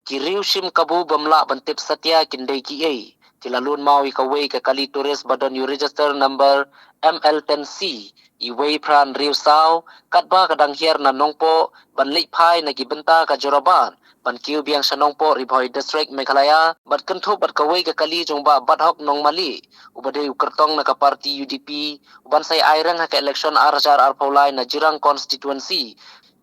Kiriu sim kabu bamla bantip satya kindai ki ei. Tilalun mau ikaway ke kali turis badan you register number ML10C. Iway pran riu sao, katba kadang hier na nongpo, ban lik pai na gibenta ka joraban. Ban kiu biang sanongpo Riboy District Meghalaya, bat kentup bat kaway ke kali jongba bat hok nong mali. Ubade ukertong na ka parti UDP, uban say airang ha ka election arjar arpaulay na jirang constituency.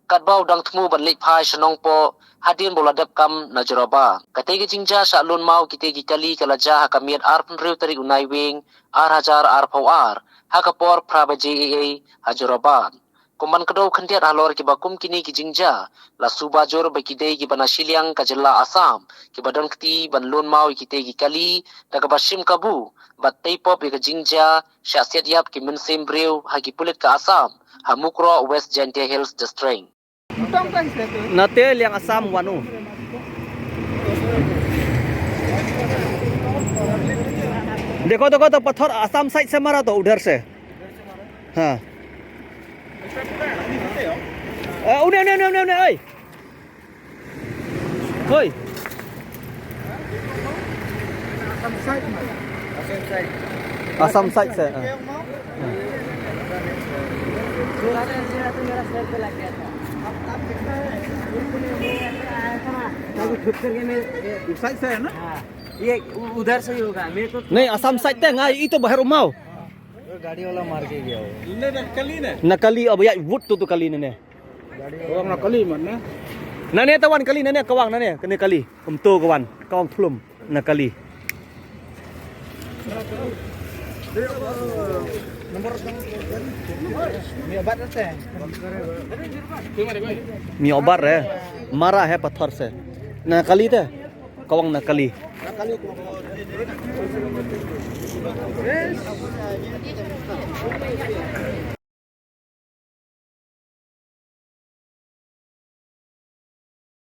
Katbau dang temu balik pai senong po hadin bola dap kam na joraba. Kategi jingja sa lun mau kitegi kali kalaja hakamiat arpun riu tari unai wing ar hajar ar pau ar hakapor praba JAA hajoraba. Kuman kedau kandiat halor kibakum kini ki jingja la subajor bakidei ki bana siliang kajela Asam ki badan keti ban lun mau kitegi kali daga basim kabu bat teipop ki jingja syasiat yap ki mensim riu hagi pulit ke Asam hamukro West Gentia Hills District. Nate liang Asam wanu. देखो तो पत्थर आसाम साइड से मारा तो उधर से हाँ उन्हें उन्हें उन्हें उन्हें ओए ओए आसाम साइड से साइड से है ना ये उधर से ही होगा मेरे को नहीं आसाम साइड ते ngai itu bahar mau गाड़ी वाला मार के गया वो नकली ने nakali अब या वुड तो kali ne गाड़ी वाला नकली मन ना na ne tawan kali ne kawang na ne kene kali to kawan kawang thlum nakali number ये बात है mi obar hai mara hai pathar se nakali te kawang nakali